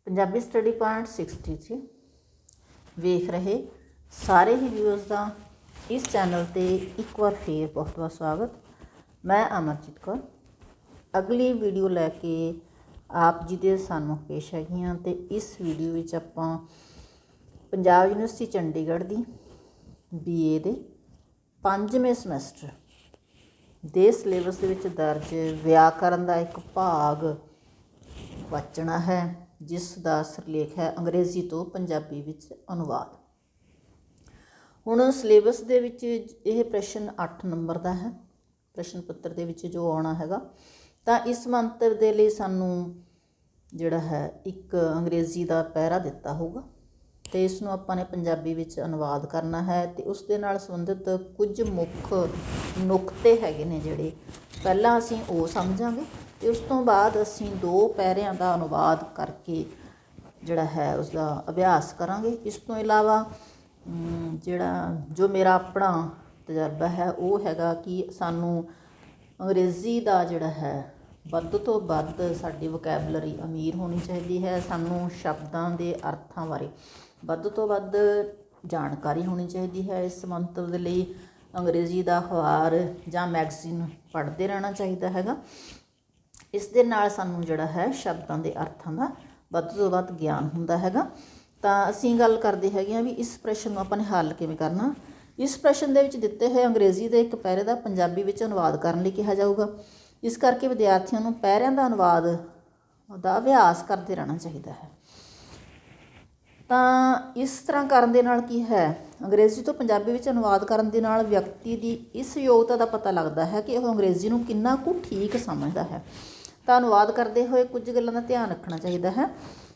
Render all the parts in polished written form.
Punjabi study point 63 ਵੇਖ ਰਹੇ ਸਾਰੇ ਹੀ ਵਿਊਅਰਸ ਦਾ ਇਸ ਚੈਨਲ 'ਤੇ ਇੱਕ ਵਾਰ ਫੇਰ ਬਹੁਤ ਬਹੁਤ ਸਵਾਗਤ। ਮੈਂ ਅਮਰਜੀਤ ਕੌਰ ਅਗਲੀ ਵੀਡੀਓ ਲੈ ਕੇ ਆਪ ਜੀ ਦੇ ਸਾਹਮਣੇ ਪੇਸ਼ ਹੈਗੀ ਹਾਂ। ਅਤੇ ਇਸ ਵੀਡੀਓ ਵਿੱਚ ਆਪਾਂ ਪੰਜਾਬ ਯੂਨੀਵਰਸਿਟੀ ਚੰਡੀਗੜ੍ਹ ਦੀ BA ਦੇ 5ਵੇਂ ਸਮੈਸਟਰ ਦੇ ਸਿਲੇਬਸ ਦੇ ਵਿੱਚ ਦਰਜ ਵਿਆਕਰਨ ਦਾ ਇੱਕ ਭਾਗ ਵਾਚਣਾ ਹੈ, ਜਿਸ ਦਾ ਸਿਰਲੇਖ ਹੈ ਅੰਗਰੇਜ਼ੀ ਤੋਂ ਪੰਜਾਬੀ ਵਿੱਚ ਅਨੁਵਾਦ। ਹੁਣ ਸਿਲੇਬਸ ਦੇ ਵਿੱਚ ਇਹ ਪ੍ਰਸ਼ਨ 8 ਨੰਬਰ ਦਾ ਹੈ, ਪ੍ਰਸ਼ਨ ਪੱਤਰ ਦੇ ਵਿੱਚ ਜੋ ਆਉਣਾ ਹੈਗਾ। ਤਾਂ ਇਸ ਮੰਤਰ ਦੇ ਲਈ ਸਾਨੂੰ ਜਿਹੜਾ ਹੈ ਇੱਕ ਅੰਗਰੇਜ਼ੀ ਦਾ ਪੈਰਾ ਦਿੱਤਾ ਹੋਊਗਾ ਅਤੇ ਇਸ ਨੂੰ ਆਪਾਂ ਨੇ ਪੰਜਾਬੀ ਵਿੱਚ ਅਨੁਵਾਦ ਕਰਨਾ ਹੈ। ਅਤੇ ਉਸ ਦੇ ਨਾਲ ਸੰਬੰਧਿਤ ਕੁਝ ਮੁੱਖ ਨੁਕਤੇ ਹੈਗੇ ਨੇ ਜਿਹੜੇ ਪਹਿਲਾਂ ਅਸੀਂ ਉਹ ਸਮਝਾਂਗੇ ਅਤੇ ਉਸ ਤੋਂ ਬਾਅਦ ਅਸੀਂ 2 ਪੈਰਿਆਂ ਦਾ ਅਨੁਵਾਦ ਕਰਕੇ ਜਿਹੜਾ ਹੈ ਉਸਦਾ ਅਭਿਆਸ ਕਰਾਂਗੇ। ਇਸ ਤੋਂ ਇਲਾਵਾ ਜੋ ਮੇਰਾ ਆਪਣਾ ਤਜਰਬਾ ਹੈ ਉਹ ਹੈਗਾ ਕਿ ਸਾਨੂੰ ਅੰਗਰੇਜ਼ੀ ਦਾ ਜਿਹੜਾ ਹੈ ਵੱਧ ਤੋਂ ਵੱਧ ਸਾਡੀ ਵੋਕੈਬਲਰੀ ਅਮੀਰ ਹੋਣੀ ਚਾਹੀਦੀ ਹੈ। ਸਾਨੂੰ ਸ਼ਬਦਾਂ ਦੇ ਅਰਥਾਂ ਬਾਰੇ ਵੱਧ ਤੋਂ ਵੱਧ ਜਾਣਕਾਰੀ ਹੋਣੀ ਚਾਹੀਦੀ ਹੈ। ਇਸ ਮੰਤਵ ਦੇ ਲਈ ਅੰਗਰੇਜ਼ੀ ਦਾ ਅਖਬਾਰ ਜਾਂ ਮੈਗਜ਼ੀਨ ਪੜ੍ਹਦੇ ਰਹਿਣਾ ਚਾਹੀਦਾ ਹੈਗਾ। ਇਸ ਦੇ ਨਾਲ ਸਾਨੂੰ ਜਿਹੜਾ ਹੈ ਸ਼ਬਦਾਂ ਦੇ ਅਰਥਾਂ ਦਾ ਵੱਧ ਤੋਂ ਵੱਧ ਗਿਆਨ ਹੁੰਦਾ ਹੈਗਾ। ਤਾਂ ਅਸੀਂ ਗੱਲ ਕਰਦੇ ਹੈਗੇ ਹਾਂ ਵੀ ਇਸ ਪ੍ਰਸ਼ਨ ਨੂੰ ਆਪਾਂ ਨੇ ਹੱਲ ਕਿਵੇਂ ਕਰਨਾ। ਇਸ ਪ੍ਰਸ਼ਨ ਦੇ ਵਿੱਚ ਦਿੱਤੇ ਹੋਏ ਅੰਗਰੇਜ਼ੀ ਦੇ ਇੱਕ ਪੈਰੇ ਦਾ ਪੰਜਾਬੀ ਵਿੱਚ ਅਨੁਵਾਦ ਕਰਨ ਲਈ ਕਿਹਾ ਜਾਊਗਾ। ਇਸ ਕਰਕੇ ਵਿਦਿਆਰਥੀਆਂ ਨੂੰ ਪੈਰਿਆਂ ਦਾ ਅਨੁਵਾਦ ਦਾ ਅਭਿਆਸ ਕਰਦੇ ਰਹਿਣਾ ਚਾਹੀਦਾ ਹੈ। ਤਾਂ ਇਸ ਤਰ੍ਹਾਂ ਕਰਨ ਦੇ ਨਾਲ ਕੀ ਹੈ, ਅੰਗਰੇਜ਼ੀ ਤੋਂ ਪੰਜਾਬੀ ਵਿੱਚ ਅਨੁਵਾਦ ਕਰਨ ਦੇ ਨਾਲ ਵਿਅਕਤੀ ਦੀ ਇਸ ਯੋਗਤਾ ਦਾ ਪਤਾ ਲੱਗਦਾ ਹੈ ਕਿ ਉਹ ਅੰਗਰੇਜ਼ੀ ਨੂੰ ਕਿੰਨਾ ਕੁ ਠੀਕ ਸਮਝਦਾ ਹੈ। ਤਾਂ ਅਨੁਵਾਦ ਕਰਦੇ ਹੋਏ ਕੁਝ ਗੱਲਾਂ ਦਾ ਧਿਆਨ ਰੱਖਣਾ ਚਾਹੀਦਾ ਹੈ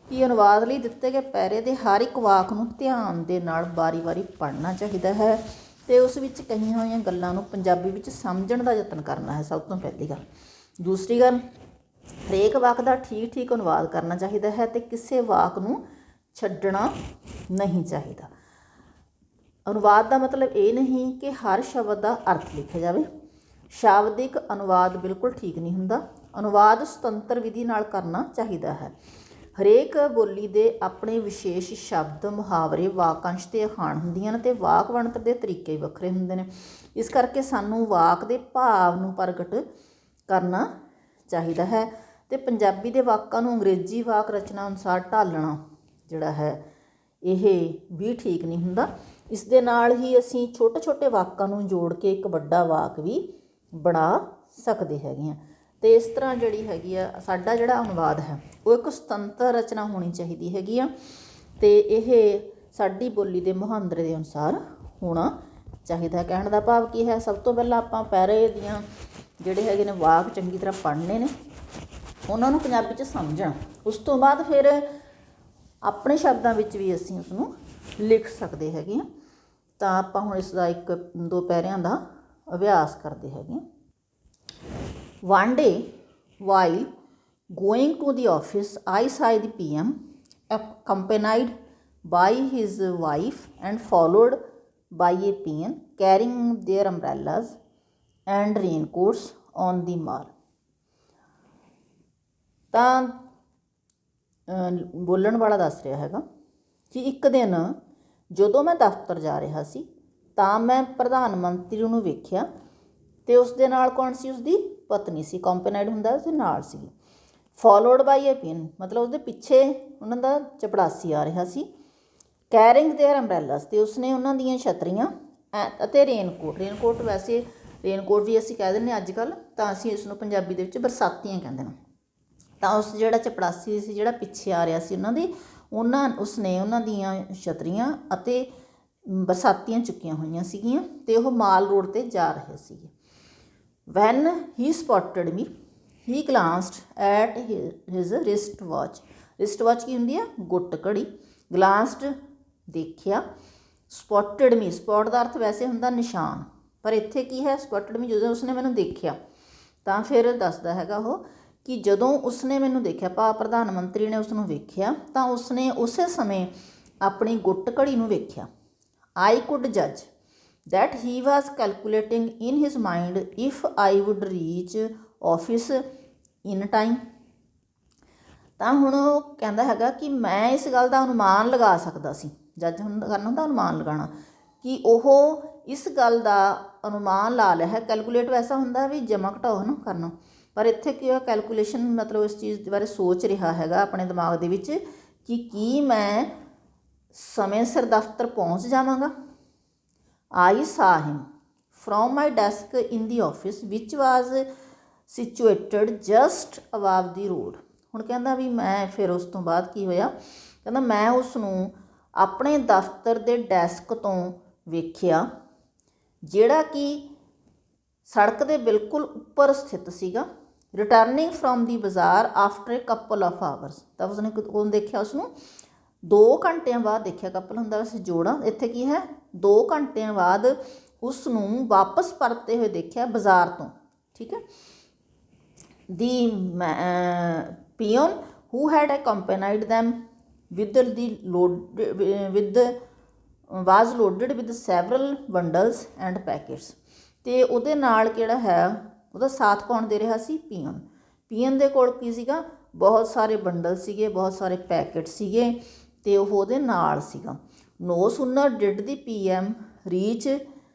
ਕਿ ਅਨੁਵਾਦ ਲਈ ਦਿੱਤੇ ਗਏ ਪੈਰੇ ਦੇ ਹਰ ਇੱਕ ਵਾਕ ਨੂੰ ਧਿਆਨ ਦੇ ਨਾਲ ਵਾਰੀ-ਵਾਰੀ ਪੜ੍ਹਨਾ ਚਾਹੀਦਾ ਹੈ ਅਤੇ ਉਸ ਵਿੱਚ ਕਹੀਆਂ ਹੋਈਆਂ ਗੱਲਾਂ ਨੂੰ ਪੰਜਾਬੀ ਵਿੱਚ ਸਮਝਣ ਦਾ ਯਤਨ ਕਰਨਾ ਹੈ, ਸਭ ਤੋਂ ਪਹਿਲੀ ਗੱਲ। ਦੂਸਰੀ ਗੱਲ, ਹਰੇਕ ਵਾਕ ਦਾ ਠੀਕ ਅਨੁਵਾਦ ਕਰਨਾ ਚਾਹੀਦਾ ਹੈ ਅਤੇ ਕਿਸੇ ਵਾਕ ਨੂੰ ਛੱਡਣਾ ਨਹੀਂ ਚਾਹੀਦਾ। ਅਨੁਵਾਦ ਦਾ ਮਤਲਬ ਇਹ ਨਹੀਂ ਕਿ ਹਰ ਸ਼ਬਦ ਦਾ ਅਰਥ ਲਿਖਿਆ ਜਾਵੇ। ਸ਼ਾਬਦਿਕ ਅਨੁਵਾਦ ਬਿਲਕੁਲ ਠੀਕ ਨਹੀਂ ਹੁੰਦਾ। ਅਨੁਵਾਦ ਸੁਤੰਤਰ ਵਿਧੀ ਨਾਲ ਕਰਨਾ ਚਾਹੀਦਾ ਹੈ। ਹਰੇਕ ਬੋਲੀ ਦੇ ਆਪਣੇ ਵਿਸ਼ੇਸ਼ ਸ਼ਬਦ, ਮੁਹਾਵਰੇ, ਵਾਕਾਂਸ਼ ਅਤੇ ਅਖਾਣ ਹੁੰਦੀਆਂ ਨੇ ਅਤੇ ਵਾਕ ਬਣਤਰ ਦੇ ਤਰੀਕੇ ਵੀ ਵੱਖਰੇ ਹੁੰਦੇ ਨੇ। ਇਸ ਕਰਕੇ ਸਾਨੂੰ ਵਾਕ ਦੇ ਭਾਵ ਨੂੰ ਪ੍ਰਗਟ ਕਰਨਾ ਚਾਹੀਦਾ ਹੈ ਅਤੇ ਪੰਜਾਬੀ ਦੇ ਵਾਕਾਂ ਨੂੰ ਅੰਗਰੇਜ਼ੀ ਵਾਕ ਰਚਨਾ ਅਨੁਸਾਰ ਢਾਲਣਾ ਜਿਹੜਾ ਹੈ ਇਹ ਵੀ ਠੀਕ ਨਹੀਂ ਹੁੰਦਾ। ਇਸ ਦੇ ਨਾਲ ਹੀ ਅਸੀਂ ਛੋਟੇ ਵਾਕਾਂ ਨੂੰ ਜੋੜ ਕੇ ਇੱਕ ਵੱਡਾ ਵਾਕ ਵੀ ਬਣਾ ਸਕਦੇ ਹੈਗੇ ਹਾਂ। ਅਤੇ ਇਸ ਤਰ੍ਹਾਂ ਜਿਹੜੀ ਹੈਗੀ ਆ ਸਾਡਾ ਜਿਹੜਾ ਅਨੁਵਾਦ ਹੈ ਉਹ ਇੱਕ ਸੁਤੰਤਰ ਰਚਨਾ ਹੋਣੀ ਚਾਹੀਦੀ ਹੈਗੀ ਆ ਅਤੇ ਇਹ ਸਾਡੀ ਬੋਲੀ ਦੇ ਮੁਹਾਂਦਰੇ ਦੇ ਅਨੁਸਾਰ ਹੋਣਾ ਚਾਹੀਦਾ। ਕਹਿਣ ਦਾ ਭਾਵ ਕੀ ਹੈ, ਸਭ ਤੋਂ ਪਹਿਲਾਂ ਆਪਾਂ ਪੈਰੇ ਦੀਆਂ ਜਿਹੜੇ ਹੈਗੇ ਨੇ ਵਾਕ ਚੰਗੀ ਤਰ੍ਹਾਂ ਪੜ੍ਹਨੇ ਨੇ, ਉਹਨਾਂ ਨੂੰ ਪੰਜਾਬੀ 'ਚ ਸਮਝਣਾ। ਉਸ ਤੋਂ ਬਾਅਦ ਫਿਰ ਆਪਣੇ ਸ਼ਬਦਾਂ ਵਿੱਚ ਵੀ ਅਸੀਂ ਉਸਨੂੰ ਲਿਖ ਸਕਦੇ ਹੈਗੇ ਹਾਂ। ਤਾਂ ਆਪਾਂ ਹੁਣ ਇਸ ਦਾ 1-2 ਪੈਰਿਆਂ ਦਾ ਅਭਿਆਸ ਕਰਦੇ ਹੈਗੇ ਹਾਂ। One day, while going to the office, I saw the PM accompanied by his wife and followed by a peon carrying their umbrellas and raincoats on the mall. ਤਾਂ ਬੋਲਣ ਵਾਲਾ ਦੱਸ ਰਿਹਾ ਹੈਗਾ ਕਿ ਇੱਕ ਦਿਨ ਜਦੋਂ ਮੈਂ ਦਫ਼ਤਰ ਜਾ ਰਿਹਾ ਸੀ ਤਾਂ ਮੈਂ ਪ੍ਰਧਾਨ ਮੰਤਰੀ ਨੂੰ ਵੇਖਿਆ ਅਤੇ ਉਸ ਦੇ ਨਾਲ ਕੌਣ ਸੀ, ਉਸਦੀ ਪਤਨੀ ਸੀ। ਕੰਪੇਨਾਈਡ ਹੁੰਦਾ ਉਸਦੇ ਨਾਲ ਸੀ। ਫੋਲੋਡ ਬਾਈ ਏ ਪਿਨ ਮਤਲਬ ਉਸਦੇ ਪਿੱਛੇ ਉਹਨਾਂ ਦਾ ਚਪੜਾਸੀ ਆ ਰਿਹਾ ਸੀ। ਕੈਰਿੰਗ ਦੇਅਰ ਅੰਬਰੈਲਾਸ ਅਤੇ ਉਸਨੇ ਉਹਨਾਂ ਦੀਆਂ ਛਤਰੀਆਂ ਅਤੇ ਰੇਨਕੋਟ ਵੈਸੇ ਰੇਨਕੋਟ ਵੀ ਅਸੀਂ ਕਹਿ ਦਿੰਦੇ ਅੱਜ ਕੱਲ੍ਹ, ਤਾਂ ਅਸੀਂ ਇਸ ਨੂੰ ਪੰਜਾਬੀ ਦੇ ਵਿੱਚ ਬਰਸਾਤੀਆਂ ਕਹਿੰਦੇ ਨੇ। ਤਾਂ ਉਸ ਜਿਹੜਾ ਚਪੜਾਸੀ ਸੀ ਜਿਹੜਾ ਪਿੱਛੇ ਆ ਰਿਹਾ ਸੀ ਉਸਨੇ ਉਹਨਾਂ ਦੀਆਂ ਛਤਰੀਆਂ ਅਤੇ ਬਰਸਾਤੀਆਂ ਚੁੱਕੀਆਂ ਹੋਈਆਂ ਸੀਗੀਆਂ ਅਤੇ ਉਹ ਮਾਲ ਰੋਡ 'ਤੇ ਜਾ ਰਹੇ ਸੀਗੇ। When he spotted me, he glanced at his wristwatch. wristwatch ਕੀ ਹੁੰਦੀ ਹੈ, ਗੁੱਟ ਘੜੀ। glanced ਦੇਖਿਆ, spotted me, spot ਦਾ ਅਰਥ ਵੈਸੇ ਹੁੰਦਾ ਨਿਸ਼ਾਨ, ਪਰ ਇੱਥੇ ਕੀ ਹੈ spotted me ਜਦੋਂ ਉਸਨੇ ਮੈਨੂੰ ਦੇਖਿਆ। ਤਾਂ ਫਿਰ ਦੱਸਦਾ ਹੈਗਾ ਉਹ ਕਿ ਜਦੋਂ ਉਸਨੇ ਮੈਨੂੰ ਦੇਖਿਆ, ਪ੍ਰਧਾਨ ਮੰਤਰੀ ਨੇ ਉਸਨੂੰ ਵੇਖਿਆ ਤਾਂ ਉਸਨੇ ਉਸੇ ਸਮੇਂ ਆਪਣੀ ਗੁੱਟ ਘੜੀ ਨੂੰ ਵੇਖਿਆ। I could judge that he was calculating in his mind if I would reach office in time. ਤਾਂ ਹੁਣ ਉਹ ਕਹਿੰਦਾ ਹੈਗਾ ਕਿ ਮੈਂ ਇਸ ਗੱਲ ਦਾ ਅਨੁਮਾਨ ਲਗਾ ਸਕਦਾ ਸੀ, ਜੱਜ ਕਰਨਾ ਹੁੰਦਾ ਅਨੁਮਾਨ ਲਗਾਉਣਾ, ਕਿ ਉਹ ਇਸ ਗੱਲ ਦਾ ਅਨੁਮਾਨ ਲਾ ਲਿਆ ਹੈ। ਕੈਲਕੂਲੇਟ ਵੈਸਾ ਹੁੰਦਾ ਵੀ ਜਮਾ ਘਟਾਓ ਨਾ ਕਰਨਾ, ਪਰ ਇੱਥੇ ਕੀ ਹੋਇਆ, ਕੈਲਕੂਲੇਸ਼ਨ ਮਤਲਬ ਇਸ ਚੀਜ਼ ਦੇ ਬਾਰੇ ਸੋਚ ਰਿਹਾ ਹੈਗਾ ਆਪਣੇ ਦਿਮਾਗ ਦੇ ਵਿੱਚ ਕਿ ਕੀ ਮੈਂ ਸਮੇਂ ਸਿਰ ਦਫ਼ਤਰ ਪਹੁੰਚ ਜਾਵਾਂਗਾ। ਆਈ ਸਾਹ ਹਿਮ from my desk in the office which was situated just ਅਬਾਵ the road. ਹੁਣ ਕਹਿੰਦਾ ਵੀ ਮੈਂ ਫਿਰ ਉਸ ਤੋਂ ਬਾਅਦ ਕੀ ਹੋਇਆ, ਕਹਿੰਦਾ ਮੈਂ ਉਸ ਨੂੰ ਆਪਣੇ ਦਫ਼ਤਰ ਦੇ ਡੈਸਕ ਤੋਂ ਵੇਖਿਆ, ਜਿਹੜਾ ਕਿ ਸੜਕ ਦੇ ਬਿਲਕੁਲ ਉੱਪਰ ਸਥਿਤ ਸੀਗਾ। ਰਿਟਰਨਿੰਗ ਫਰੋਮ ਦੀ ਬਾਜ਼ਾਰ after A couple of hours. ਤਾਂ ਉਸਨੇ ਕਦੋਂ ਦੇਖਿਆ, ਉਸਨੂੰ 2 ਘੰਟਿਆਂ ਬਾਅਦ ਦੇਖਿਆ। ਕਪਲ ਹੁੰਦਾ ਵੈਸੇ ਜੋੜਾ, ਇੱਥੇ ਕੀ ਹੈ 2 ਘੰਟਿਆਂ ਬਾਅਦ ਉਸ ਨੂੰ ਵਾਪਸ ਪਰਤਦੇ ਹੋਏ ਦੇਖਿਆ ਬਾਜ਼ਾਰ ਤੋਂ। ਠੀਕ ਹੈ। ਦੀ peon who had accompanied them with was loaded with several bundles and packets। ਅਤੇ ਉਹਦੇ ਨਾਲ ਕਿਹੜਾ ਹੈ ਉਹਦਾ ਸਾਥ ਕੌਣ ਦੇ ਰਿਹਾ ਸੀ, ਪੀਅਨ ਦੇ ਕੋਲ ਕੀ ਸੀਗਾ, ਬਹੁਤ ਸਾਰੇ ਬੰਡਲ ਸੀਗੇ, ਬਹੁਤ ਸਾਰੇ ਪੈਕਟ ਸੀਗੇ, ਅਤੇ ਉਹ ਉਹਦੇ ਨਾਲ ਸੀਗਾ। No sooner did the PM reach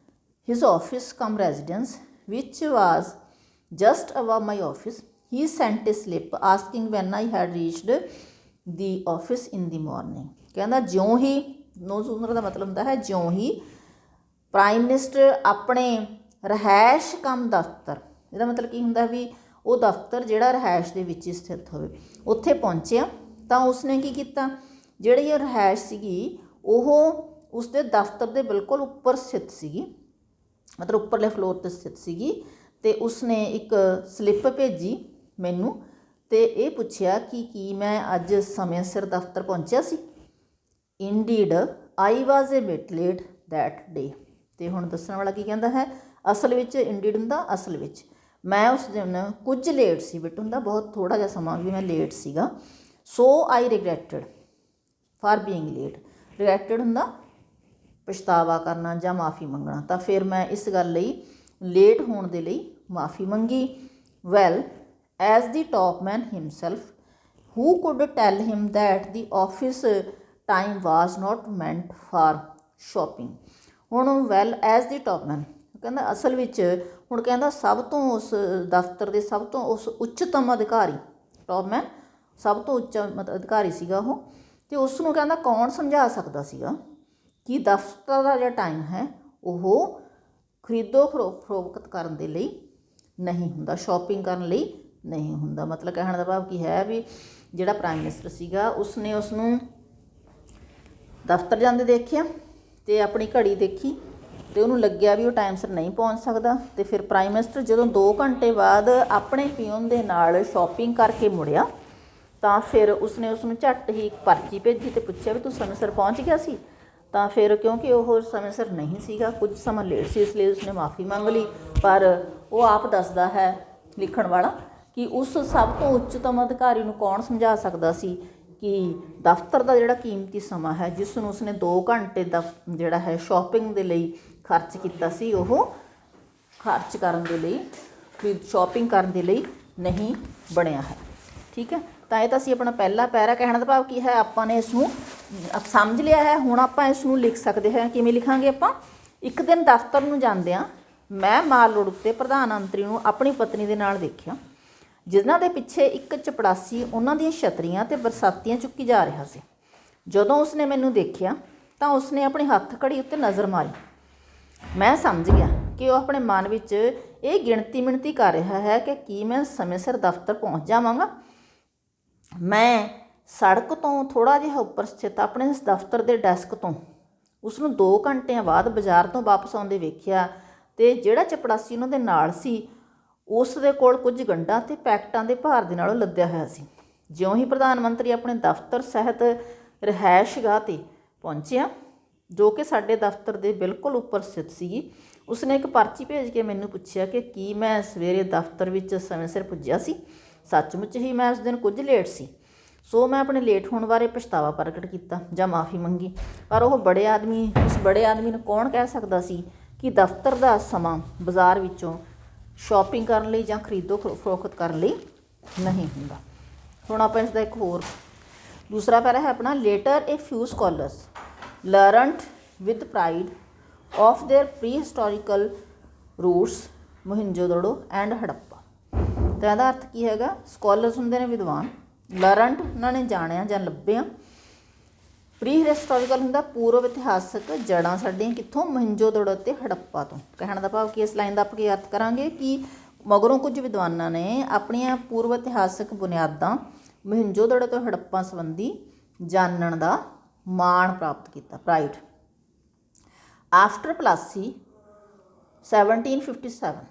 his office cum residence which was just above my office he sent a slip asking when I had reached the office in the morning. ਕਹਿੰਦਾ ਜਿਉਂ ਹੀ, ਨੋ ਸੂਨਰ ਦਾ ਮਤਲਬ ਹੁੰਦਾ ਹੈ ਜਿਉਂ ਹੀ ਪ੍ਰਾਈਮ ਮਿਨਿਸਟਰ ਆਪਣੇ ਰਿਹਾਇਸ਼ ਕਮ ਦਫ਼ਤਰ, ਇਹਦਾ ਮਤਲਬ ਕੀ ਹੁੰਦਾ ਵੀ ਉਹ ਦਫ਼ਤਰ ਜਿਹੜਾ ਰਿਹਾਇਸ਼ ਦੇ ਵਿੱਚ ਹੀ ਸਥਿਤ ਹੋਵੇ, ਉੱਥੇ ਪਹੁੰਚਿਆ ਤਾਂ ਉਸਨੇ ਕੀ ਕੀਤਾ, ਜਿਹੜੀ ਇਹ ਰਿਹਾਇਸ਼ ਸੀਗੀ ਉਹ ਉਸਦੇ ਦਫ਼ਤਰ ਦੇ ਬਿਲਕੁਲ ਉੱਪਰ ਸਥਿਤ ਸੀਗੀ, ਮਤਲਬ ਉੱਪਰਲੇ ਫਲੋਰ 'ਤੇ ਸਥਿਤ ਸੀਗੀ। ਅਤੇ ਉਸਨੇ ਇੱਕ ਸਲਿੱਪ ਭੇਜੀ ਮੈਨੂੰ ਅਤੇ ਇਹ ਪੁੱਛਿਆ ਕਿ ਕੀ ਮੈਂ ਅੱਜ ਸਮੇਂ ਸਿਰ ਦਫ਼ਤਰ ਪਹੁੰਚਿਆ ਸੀ। Indeed I was A bit late that ਡੇ। ਅਤੇ ਹੁਣ ਦੱਸਣ ਵਾਲਾ ਕੀ ਕਹਿੰਦਾ ਹੈ, ਅਸਲ ਵਿੱਚ ਇੰਡੀਡ ਹੁੰਦਾ ਅਸਲ ਵਿੱਚ, ਮੈਂ ਉਸ ਦਿਨ ਕੁਝ ਲੇਟ ਸੀ, ਬਿਟ ਹੁੰਦਾ ਬਹੁਤ ਥੋੜ੍ਹਾ ਜਿਹਾ ਸਮਾਂ ਵੀ ਮੈਂ ਲੇਟ ਸੀਗਾ। ਸੋ ਆਈ ਰਿਗਰੈਟਡ ਫਾਰ ਬੀਇੰਗ ਲੇਟ। ਰਿਗਰੈਟਡ ਹੁੰਦਾ ਪਛਤਾਵਾ ਕਰਨਾ ਜਾਂ ਮਾफ़ੀ ਮੰਗਣਾ, ਤਾਂ ਫਿਰ ਮੈਂ ਇਸ ਗੱਲ ਲਈ ਲੇਟ ਹੋਣ ਦੇ ਲਈ ਮਾफ़ੀ ਮੰਗੀ। Well as the top man himself who could tell him that the office time was not meant for shopping. ਹੁਣ ਵੈਲ ਐਜ਼ ਦੀ ਟੋਪਮੈਨ ਕਹਿੰਦਾ ਅਸਲ ਵਿੱਚ, ਹੁਣ ਕਹਿੰਦਾ ਸਭ ਤੋਂ ਉਸ ਦਫ਼ਤਰ ਦੇ ਸਭ ਤੋਂ ਉਸ ਉੱਚਤਮ ਅਧਿਕਾਰੀ, ਟੋਪਮੈਨ ਸਭ ਤੋਂ ਉੱਚਾ ਅਧਿਕਾਰੀ ਸੀਗਾ ਉਹ, ਅਤੇ ਉਸ ਨੂੰ ਕਹਿੰਦਾ ਕੌਣ ਸਮਝਾ ਸਕਦਾ ਸੀਗਾ ਕਿ ਦਫ਼ਤਰ ਦਾ ਜਿਹੜਾ ਟਾਈਮ ਹੈ ਉਹ ਖਰੀਦੋ ਫਰੋਖਤ ਕਰਨ ਦੇ ਲਈ ਨਹੀਂ ਹੁੰਦਾ, ਸ਼ੋਪਿੰਗ ਕਰਨ ਲਈ ਨਹੀਂ ਹੁੰਦਾ। ਮਤਲਬ ਕਹਿਣ ਦਾ ਭਾਵ ਕੀ ਹੈ ਵੀ ਜਿਹੜਾ ਪ੍ਰਾਈਮ ਮਿਨਿਸਟਰ ਸੀਗਾ ਉਸਨੇ ਉਸਨੂੰ ਦਫ਼ਤਰ ਜਾਂਦੇ ਦੇਖਿਆ ਅਤੇ ਆਪਣੀ ਘੜੀ ਦੇਖੀ ਅਤੇ ਉਹਨੂੰ ਲੱਗਿਆ ਵੀ ਉਹ ਟਾਈਮ ਸਿਰ ਨਹੀਂ ਪਹੁੰਚ ਸਕਦਾ। ਅਤੇ ਫਿਰ ਪ੍ਰਾਈਮ ਮਿਨਿਸਟਰ ਜਦੋਂ 2 ਘੰਟੇ ਬਾਅਦ ਆਪਣੇ ਪਿਓਨ ਦੇ ਨਾਲ ਸ਼ੋਪਿੰਗ ਕਰਕੇ ਮੁੜਿਆ ਤਾਂ ਫਿਰ ਉਸਨੇ ਉਸਨੂੰ ਝੱਟ ਹੀ ਇੱਕ ਪਰਚੀ ਭੇਜੀ ਅਤੇ ਪੁੱਛਿਆ ਵੀ ਤੂੰ ਸਮੇਂ ਸਿਰ ਪਹੁੰਚ ਗਿਆ ਸੀ। ਤਾਂ ਫਿਰ ਕਿਉਂਕਿ ਉਹ ਸਮੇਂ ਸਿਰ ਨਹੀਂ ਸੀਗਾ, ਕੁਝ ਸਮਾਂ ਲੇਟ ਸੀ, ਇਸ ਲਈ ਉਸਨੇ ਮਾफ़ੀ ਮੰਗ ਲਈ। ਪਰ ਉਹ ਆਪ ਦੱਸਦਾ ਹੈ ਲਿਖਣ ਵਾਲਾ ਕਿ ਉਸ ਸਭ ਤੋਂ ਉੱਚਤਮ ਅਧਿਕਾਰੀ ਨੂੰ ਕੌਣ ਸਮਝਾ ਸਕਦਾ ਸੀ ਕਿ ਦਫ਼ਤਰ ਦਾ ਜਿਹੜਾ ਕੀਮਤੀ ਸਮਾਂ ਹੈ, ਜਿਸ ਨੂੰ ਉਸਨੇ 2 ਘੰਟੇ ਦਾ ਜਿਹੜਾ ਹੈ ਸ਼ੋਪਿੰਗ ਦੇ ਲਈ ਖਰਚ ਕੀਤਾ ਸੀ, ਉਹ ਖਰਚ ਕਰਨ ਦੇ ਲਈ, ਸ਼ੋਪਿੰਗ ਕਰਨ ਦੇ ਲਈ ਨਹੀਂ ਬਣਿਆ ਹੈ। ਠੀਕ ਹੈ। ਤਾਂ ਇਹ ਤਾਂ ਅਸੀਂ ਆਪਣਾ ਪਹਿਲਾ ਪੈਰਾ, ਕਹਿਣ ਦਾ ਭਾਵ ਕੀ ਹੈ, ਆਪਾਂ ਨੇ ਇਸ ਨੂੰ ਸਮਝ ਲਿਆ ਹੈ। ਹੁਣ ਆਪਾਂ ਇਸ ਨੂੰ ਲਿਖ ਸਕਦੇ ਹਾਂ। ਕਿਵੇਂ ਲਿਖਾਂਗੇ ਆਪਾਂ, ਇੱਕ ਦਿਨ ਦਫ਼ਤਰ ਨੂੰ ਜਾਂਦਿਆਂ ਮੈਂ ਮਾਲ ਰੋਡ ਉੱਤੇ ਪ੍ਰਧਾਨ ਮੰਤਰੀ ਨੂੰ ਆਪਣੀ ਪਤਨੀ ਦੇ ਨਾਲ ਦੇਖਿਆ, ਜਿਨ੍ਹਾਂ ਦੇ ਪਿੱਛੇ ਇੱਕ ਚਪੜਾਸੀ ਉਹਨਾਂ ਦੀਆਂ ਛਤਰੀਆਂ ਅਤੇ ਬਰਸਾਤੀਆਂ ਚੁੱਕੀ ਜਾ ਰਿਹਾ ਸੀ। ਜਦੋਂ ਉਸਨੇ ਮੈਨੂੰ ਦੇਖਿਆ ਤਾਂ ਉਸਨੇ ਆਪਣੇ ਹੱਥ ਘੜੀ ਉੱਤੇ ਨਜ਼ਰ ਮਾਰੀ। ਮੈਂ ਸਮਝ ਗਿਆ ਕਿ ਉਹ ਆਪਣੇ ਮਨ ਵਿੱਚ ਇਹ ਗਿਣਤੀ ਮਿਣਤੀ ਕਰ ਰਿਹਾ ਹੈ ਕਿ ਕੀ ਮੈਂ ਸਮੇਂ ਸਿਰ ਦਫ਼ਤਰ ਪਹੁੰਚ ਜਾਵਾਂਗਾ। ਮੈਂ ਸੜਕ ਤੋਂ ਥੋੜ੍ਹਾ ਜਿਹਾ ਉੱਪਰ ਸਥਿਤ ਆਪਣੇ ਇਸ ਦਫ਼ਤਰ ਦੇ ਡੈਸਕ ਤੋਂ ਉਸਨੂੰ 2 ਘੰਟਿਆਂ ਬਾਅਦ ਬਾਜ਼ਾਰ ਤੋਂ ਵਾਪਸ ਆਉਂਦੇ ਵੇਖਿਆ, ਅਤੇ ਜਿਹੜਾ ਚਪੜਾਸੀ ਉਹਨਾਂ ਦੇ ਨਾਲ ਸੀ ਉਸ ਦੇ ਕੋਲ ਕੁਝ ਗੰਢਾਂ ਅਤੇ ਪੈਕਟਾਂ ਦੇ ਭਾਰ ਦੇ ਨਾਲੋਂ ਲੱਦਿਆ ਹੋਇਆ ਸੀ। ਜਿਉਂ ਹੀ ਪ੍ਰਧਾਨ ਮੰਤਰੀ ਆਪਣੇ ਦਫ਼ਤਰ ਸਹਿਤ ਰਿਹਾਇਸ਼ਗਾਹ 'ਤੇ ਪਹੁੰਚਿਆ, ਜੋ ਕਿ ਸਾਡੇ ਦਫ਼ਤਰ ਦੇ ਬਿਲਕੁਲ ਉੱਪਰ ਸਥਿਤ ਸੀਗੀ, ਉਸਨੇ ਇੱਕ ਪਰਚੀ ਭੇਜ ਕੇ ਮੈਨੂੰ ਪੁੱਛਿਆ ਕਿ ਕੀ ਮੈਂ ਸਵੇਰੇ ਦਫ਼ਤਰ ਵਿੱਚ ਸਮੇਂ ਸਿਰ ਪੁੱਜਿਆ ਸੀ। ਸੱਚਮੁੱਚ ਹੀ ਮੈਂ ਉਸ ਦਿਨ ਕੁਝ ਲੇਟ ਸੀ, ਸੋ ਮੈਂ ਆਪਣੇ ਲੇਟ ਹੋਣ ਬਾਰੇ ਪਛਤਾਵਾ ਪ੍ਰਗਟ ਕੀਤਾ ਜਾਂ ਮਾਫ਼ੀ ਮੰਗੀ। ਪਰ ਉਹ ਉਸ ਬੜੇ ਆਦਮੀ ਨੂੰ ਕੌਣ ਕਹਿ ਸਕਦਾ ਸੀ ਕਿ ਦਫ਼ਤਰ ਦਾ ਸਮਾਂ ਬਾਜ਼ਾਰ ਵਿੱਚੋਂ ਸ਼ੋਪਿੰਗ ਕਰਨ ਲਈ ਜਾਂ ਖਰੀਦੋ ਫਰੋਖਤ ਕਰਨ ਲਈ ਨਹੀਂ ਹੁੰਦਾ। ਹੁਣ ਆਪਾਂ ਇਸ ਦਾ ਇੱਕ ਹੋਰ ਦੂਸਰਾ ਪੈਰਾ ਹੈ ਆਪਣਾ, later A few scholars learned with pride of their prehistorical roots Mohenjo-daro and Harappa. ਤਾਂ ਇਹਦਾ ਅਰਥ ਕੀ ਹੈਗਾ, ਸਕੋਲਰਸ ਹੁੰਦੇ ਨੇ ਵਿਦਵਾਨ, ਲਰਨਡ ਉਹਨਾਂ ਨੇ ਜਾਣਿਆ ਜਾਂ ਲੱਭਿਆ, ਪ੍ਰੀ ਹਿਸਟੋਰੀਕਲ ਹੁੰਦਾ ਪੂਰਵ ਇਤਿਹਾਸਕ ਜੜ੍ਹਾਂ ਸਾਡੀਆਂ ਕਿੱਥੋਂ, ਮੋਹਿੰਜੋਦੜੋ ਅਤੇ ਹੜੱਪਾ ਤੋਂ। ਕਹਿਣ ਦਾ ਭਾਵ ਕਿ ਇਸ ਲਾਈਨ ਦਾ ਆਪਾਂ ਕੀ ਅਰਥ ਕਰਾਂਗੇ ਕਿ ਮਗਰੋਂ ਕੁਝ ਵਿਦਵਾਨਾਂ ਨੇ ਆਪਣੀਆਂ ਪੂਰਵ ਇਤਿਹਾਸਕ ਬੁਨਿਆਦਾਂ ਮੋਹਿੰਜੋਦੜੋ ਤੋਂ ਹੜੱਪਾ ਸੰਬੰਧੀ ਜਾਣਨ ਦਾ ਮਾਣ ਪ੍ਰਾਪਤ ਕੀਤਾ, pride. After Palasi 1757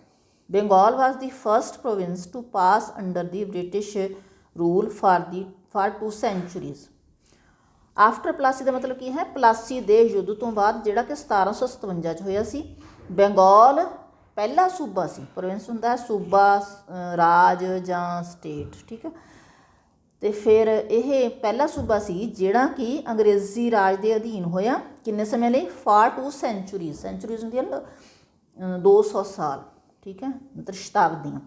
Bengal was the first province to pass under the British rule for 2 centuries। After Plassey ਦਾ ਮਤਲਬ ਕੀ ਹੈ, ਪਲਾਸੀ ਦੇ ਯੁੱਧ ਤੋਂ ਬਾਅਦ ਜਿਹੜਾ ਕਿ 1757 'ਚ ਹੋਇਆ ਸੀ। ਬੰਗਾਲ ਪਹਿਲਾ ਸੂਬਾ ਸੀ, ਪ੍ਰੋਵਿੰਸ ਹੁੰਦਾ ਸੂਬਾ, ਰਾਜ ਜਾਂ ਸਟੇਟ, ਠੀਕ ਹੈ। ਅਤੇ ਫਿਰ ਇਹ ਪਹਿਲਾ ਸੂਬਾ ਸੀ ਜਿਹੜਾ ਕਿ ਅੰਗਰੇਜ਼ੀ ਰਾਜ ਦੇ ਅਧੀਨ ਹੋਇਆ। ਕਿੰਨੇ ਸਮੇਂ ਲਈ, ਫਾਰ 2 centuries, ਸੈਂਚੁਰੀਜ਼ ਹੁੰਦੀਆਂ ਨਾ 200 ਸਾਲ, ਠੀਕ ਹੈ, ਮਤਲਬ ਸ਼ਤਾਬਦੀਆਂ।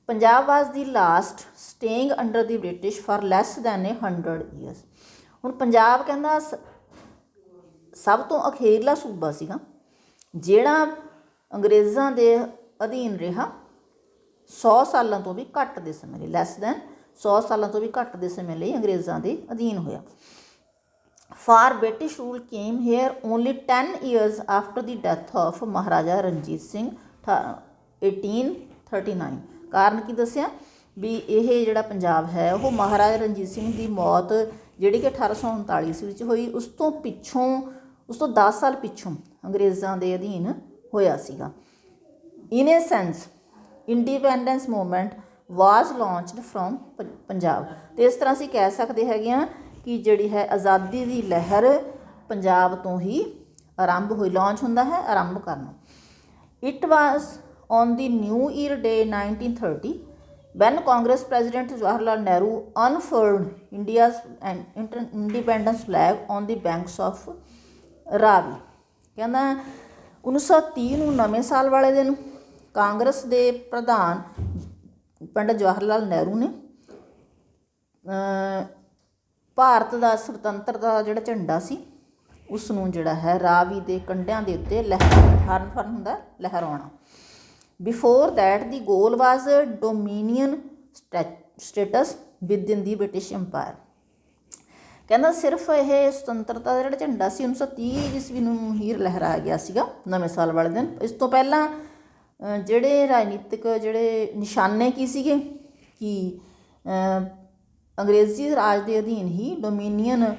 ਪੰਜਾਬ ਵਾਜ਼ ਦੀ last staying under the British for less than 100 years। ਹੁਣ ਪੰਜਾਬ ਕਹਿੰਦਾ ਸਭ ਤੋਂ ਅਖੀਰਲਾ ਸੂਬਾ ਸੀਗਾ ਜਿਹੜਾ ਅੰਗਰੇਜ਼ਾਂ ਦੇ ਅਧੀਨ ਰਿਹਾ 100 ਸਾਲਾਂ ਤੋਂ ਵੀ ਘੱਟ ਦੇ ਸਮੇਂ ਲਈ, ਲੈਸ ਦੈਨ 100 ਸਾਲਾਂ ਤੋਂ ਵੀ ਘੱਟ ਦੇ ਸਮੇਂ ਲਈ ਅੰਗਰੇਜ਼ਾਂ ਦੇ ਅਧੀਨ ਹੋਇਆ। For British rule came here only 10 years after the death of Maharaja Ranjit Singh 1839। ਕਾਰਨ ਕੀ ਦੱਸਿਆ ਵੀ ਇਹ ਜਿਹੜਾ ਪੰਜਾਬ ਹੈ ਉਹ ਮਹਾਰਾਜਾ ਰਣਜੀਤ ਸਿੰਘ ਦੀ ਮੌਤ ਜਿਹੜੀ ਕਿ 1839 ਈਸਵੀ ਵਿੱਚ ਹੋਈ, ਉਸ ਤੋਂ 10 ਸਾਲ ਪਿੱਛੋਂ ਅੰਗਰੇਜ਼ਾਂ ਦੇ ਅਧੀਨ ਹੋਇਆ ਸੀਗਾ। In a sense independence movement was launched from Punjab. ਅਤੇ ਇਸ ਤਰ੍ਹਾਂ ਅਸੀਂ ਕਹਿ ਸਕਦੇ ਹੈਗੇ ਹਾਂ ਕਿ ਜਿਹੜੀ ਹੈ ਆਜ਼ਾਦੀ ਦੀ ਲਹਿਰ ਪੰਜਾਬ ਤੋਂ ਹੀ ਆਰੰਭ ਹੋਈ, ਲਾਂਚ ਹੁੰਦਾ ਹੈ ਆਰੰਭ ਕਰਨਾ। It was on the new year day 1930 when Congress President Jawaharlal Nehru unfurled India's independence flag on the banks of Ravi. ਕਹਿੰਦਾ 1930 ਨੂੰ ਨਵੇਂ ਸਾਲ ਵਾਲੇ ਦਿਨ ਕਾਂਗਰਸ ਦੇ ਪ੍ਰਧਾਨ ਪੰਡਿਤ ਜਵਾਹਰ ਲਾਲ ਨਹਿਰੂ ਨੇ ਭਾਰਤ ਦਾ ਸੁਤੰਤਰਤਾ ਜਿਹੜਾ ਝੰਡਾ ਸੀ ਉਸ ਨੂੰ ਜਿਹੜਾ ਹੈ ਰਾਵੀ ਦੇ ਕੰਢਿਆਂ ਦੇ ਉੱਤੇ ਹਰਨ ਹੁੰਦਾ ਲਹਿਰਾਉਣਾ। Before that the goal was dominion status within the British empire. ਕਹਿੰਦਾ ਸਿਰਫ ਇਹ ਸੁਤੰਤਰਤਾ ਦਾ ਜਿਹੜਾ ਝੰਡਾ ਸੀ 1930 ਈਸਵੀ ਨੂੰ ਹੀ ਲਹਿਰਾਇਆ ਗਿਆ ਸੀਗਾ ਨਵੇਂ ਸਾਲ ਵਾਲੇ ਦਿਨ। ਇਸ ਤੋਂ ਪਹਿਲਾਂ ਜਿਹੜੇ ਰਾਜਨੀਤਿਕ ਜਿਹੜੇ ਨਿਸ਼ਾਨੇ ਕੀ ਸੀਗੇ ਕਿ ਅੰਗਰੇਜ਼ੀ ਰਾਜ ਦੇ ਅਧੀਨ ਹੀ ਡੋਮੀਨੀਅਨ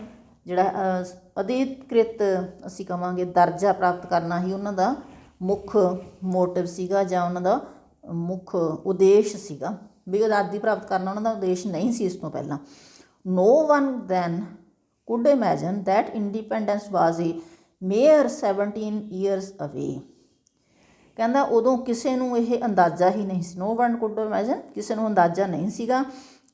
ਜਿਹੜਾ ਅਧਿਕ੍ਰਿਤ ਅਸੀਂ ਕਹਾਂਗੇ ਦਰਜਾ ਪ੍ਰਾਪਤ ਕਰਨਾ ਹੀ ਉਹਨਾਂ ਦਾ ਮੁੱਖ ਮੋਟਿਵ ਸੀਗਾ ਜਾਂ ਉਹਨਾਂ ਦਾ ਮੁੱਖ ਉਦੇਸ਼ ਸੀਗਾ, ਵੀ ਆਜ਼ਾਦੀ ਪ੍ਰਾਪਤ ਕਰਨਾ ਉਹਨਾਂ ਦਾ ਉਦੇਸ਼ ਨਹੀਂ ਸੀ ਇਸ ਤੋਂ ਪਹਿਲਾਂ। No one then could imagine that independence was a mere 17 years away। ਕਹਿੰਦਾ ਉਦੋਂ ਕਿਸੇ ਨੂੰ ਇਹ ਅੰਦਾਜ਼ਾ ਹੀ ਨਹੀਂ ਸੀ, no one could imagine, ਕਿਸੇ ਨੂੰ ਅੰਦਾਜ਼ਾ ਨਹੀਂ ਸੀਗਾ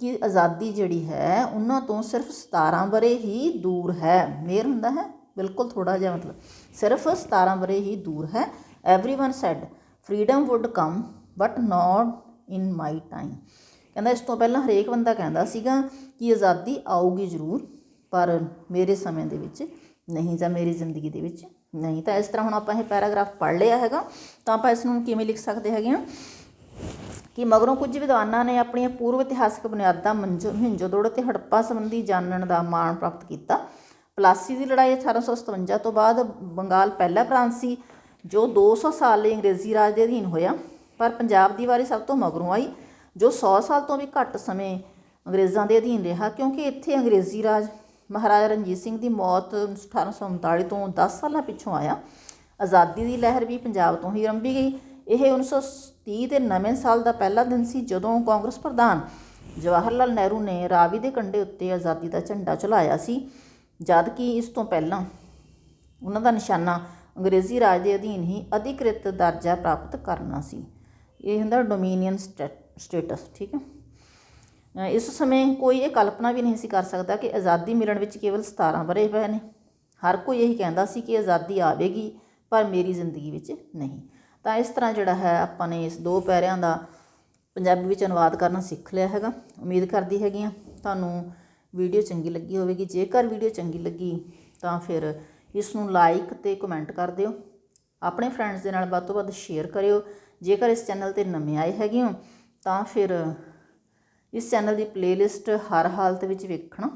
ਕਿ ਆਜ਼ਾਦੀ ਜਿਹੜੀ ਹੈ ਉਹਨਾਂ ਤੋਂ ਸਿਰਫ 17 ਵਰ੍ਹੇ ਹੀ ਦੂਰ ਹੈ। ਮੇਰ ਹੁੰਦਾ ਹੈ ਬਿਲਕੁਲ ਥੋੜ੍ਹਾ ਜਿਹਾ, ਮਤਲਬ ਸਿਰਫ 17 ਵਰ੍ਹੇ ਹੀ ਦੂਰ ਹੈ। Everyone said freedom would come but not in my time। ਕਹਿੰਦਾ ਇਸ ਤੋਂ ਪਹਿਲਾਂ ਹਰੇਕ ਬੰਦਾ ਕਹਿੰਦਾ ਸੀਗਾ ਕਿ ਆਜ਼ਾਦੀ ਆਊਗੀ ਜ਼ਰੂਰ ਪਰ ਮੇਰੇ ਸਮੇਂ ਦੇ ਵਿੱਚ ਨਹੀਂ ਜਾਂ ਮੇਰੀ ਜ਼ਿੰਦਗੀ ਦੇ ਵਿੱਚ ਨਹੀਂ। ਤਾਂ ਇਸ ਤਰ੍ਹਾਂ ਹੁਣ ਆਪਾਂ ਇਹ ਪੈਰਾਗ੍ਰਾਫ ਪੜ੍ਹ ਲਿਆ ਹੈਗਾ, ਤਾਂ ਆਪਾਂ ਇਸ ਨੂੰ ਕਿਵੇਂ ਲਿਖ ਸਕਦੇ ਹੈਗੇ ਹਾਂ ਕਿ ਮਗਰੋਂ ਕੁਝ ਵਿਦਵਾਨਾਂ ਨੇ ਆਪਣੀਆਂ ਪੂਰਵ ਇਤਿਹਾਸਕ ਬੁਨਿਆਦਾਂ ਮੋਹਿੰਜੋਦੜੋ ਅਤੇ ਹੜੱਪਾ ਸੰਬੰਧੀ ਜਾਣਨ ਦਾ ਮਾਣ ਪ੍ਰਾਪਤ ਕੀਤਾ। ਪਲਾਸੀ ਦੀ ਲੜਾਈ 1857 ਤੋਂ ਬਾਅਦ ਬੰਗਾਲ ਪਹਿਲਾ ਪ੍ਰਾਂਤ ਸੀ ਜੋ 200 ਸਾਲ ਲਈ ਅੰਗਰੇਜ਼ੀ ਰਾਜ ਦੇ ਅਧੀਨ ਹੋਇਆ, ਪਰ ਪੰਜਾਬ ਦੀ ਵਾਰੀ ਸਭ ਤੋਂ ਮਗਰੋਂ ਆਈ ਜੋ 100 ਸਾਲ ਤੋਂ ਵੀ ਘੱਟ ਸਮੇਂ ਅੰਗਰੇਜ਼ਾਂ ਦੇ ਅਧੀਨ ਰਿਹਾ, ਕਿਉਂਕਿ ਇੱਥੇ ਅੰਗਰੇਜ਼ੀ ਰਾਜ ਮਹਾਰਾਜਾ ਰਣਜੀਤ ਸਿੰਘ ਦੀ ਮੌਤ 1839 ਤੋਂ 10 ਸਾਲਾਂ ਪਿੱਛੋਂ ਆਇਆ। ਆਜ਼ਾਦੀ ਦੀ ਲਹਿਰ ਵੀ ਪੰਜਾਬ ਤੋਂ ਹੀ ਆਰੰਭੀ ਗਈ। ਇਹ 1930 ਦੇ ਨਵੇਂ ਸਾਲ ਦਾ ਪਹਿਲਾ ਦਿਨ ਸੀ ਜਦੋਂ ਕਾਂਗਰਸ ਪ੍ਰਧਾਨ ਜਵਾਹਰ ਲਾਲ ਨਹਿਰੂ ਨੇ ਰਾਵੀ ਦੇ ਕੰਢੇ ਉੱਤੇ ਆਜ਼ਾਦੀ ਦਾ ਝੰਡਾ ਝੁਲਾਇਆ ਸੀ, ਜਦ ਕਿ ਇਸ ਤੋਂ ਪਹਿਲਾਂ ਉਹਨਾਂ ਦਾ ਨਿਸ਼ਾਨਾ ਅੰਗਰੇਜ਼ੀ ਰਾਜ ਦੇ ਅਧੀਨ ਹੀ ਅਧਿਕ੍ਰਿਤ ਦਰਜਾ ਪ੍ਰਾਪਤ ਕਰਨਾ ਸੀ। ਇਹ ਹੁੰਦਾ ਡੋਮੀਨੀਅਨ ਸਟੇਟਸ, ਠੀਕ ਹੈ। ਇਸ ਸਮੇਂ ਕੋਈ ਇਹ ਕਲਪਨਾ ਵੀ ਨਹੀਂ ਸੀ ਕਰ ਸਕਦਾ ਕਿ ਆਜ਼ਾਦੀ ਮਿਲਣ ਵਿੱਚ ਕੇਵਲ 17 ਵਰ੍ਹੇ ਪਏ ਨੇ। ਹਰ ਕੋਈ ਇਹੀ ਕਹਿੰਦਾ ਸੀ ਕਿ ਆਜ਼ਾਦੀ ਆਵੇਗੀ ਪਰ ਮੇਰੀ ਜ਼ਿੰਦਗੀ ਵਿੱਚ ਨਹੀਂ। ਤਾਂ ਇਸ ਤਰ੍ਹਾਂ ਜਿਹੜਾ ਹੈ ਆਪਾਂ ਨੇ ਇਸ 2 ਪੈਰਿਆਂ ਦਾ ਪੰਜਾਬੀ ਵਿੱਚ ਅਨੁਵਾਦ ਕਰਨਾ ਸਿੱਖ ਲਿਆ ਹੈਗਾ। ਉਮੀਦ ਕਰਦੀ ਹੈਗੀ ਹਾਂ ਤੁਹਾਨੂੰ ਵੀਡੀਓ ਚੰਗੀ ਲੱਗੀ ਹੋਵੇਗੀ। ਜੇਕਰ ਵੀਡੀਓ ਚੰਗੀ ਲੱਗੀ ਤਾਂ ਫਿਰ ਇਸ ਨੂੰ ਲਾਈਕ ਅਤੇ ਕਮੈਂਟ ਕਰ ਦਿਓ। ਆਪਣੇ ਫਰੈਂਡਸ ਦੇ ਨਾਲ ਵੱਧ ਤੋਂ ਵੱਧ ਸ਼ੇਅਰ ਕਰਿਓ। ਜੇਕਰ ਇਸ ਚੈਨਲ 'ਤੇ ਨਵੇਂ ਆਏ ਹੈਗੇ ਹੋ ਤਾਂ ਫਿਰ ਇਸ ਚੈਨਲ ਦੀ ਪਲੇਲਿਸਟ ਹਰ ਹਾਲਤ ਵਿੱਚ ਵੇਖਣਾ,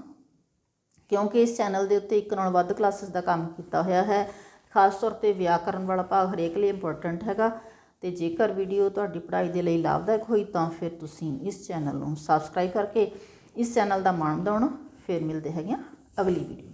ਕਿਉਂਕਿ ਇਸ ਚੈਨਲ ਦੇ ਉੱਤੇ 1 ਨਾਲੋਂ ਵੱਧ ਕਲਾਸਿਸ ਦਾ ਕੰਮ ਕੀਤਾ ਹੋਇਆ ਹੈ। ਖਾਸ ਤੌਰ 'ਤੇ ਵਿਆਕਰਨ ਵਾਲਾ ਭਾਗ ਹਰੇਕ ਲਈ ਇੰਪੋਰਟੈਂਟ ਹੈਗਾ। ਅਤੇ ਜੇਕਰ ਵੀਡੀਓ ਤੁਹਾਡੀ ਪੜ੍ਹਾਈ ਦੇ ਲਈ ਲਾਭਦਾਇਕ ਹੋਈ ਤਾਂ ਫਿਰ ਤੁਸੀਂ ਇਸ ਚੈਨਲ ਨੂੰ ਸਬਸਕ੍ਰਾਈਬ ਕਰਕੇ ਇਸ ਚੈਨਲ ਦਾ ਮਾਣ ਵਧਾਉਣਾ। ਫਿਰ ਮਿਲਦੇ ਹੈਗੇ ਅਗਲੀ ਵੀਡੀਓ।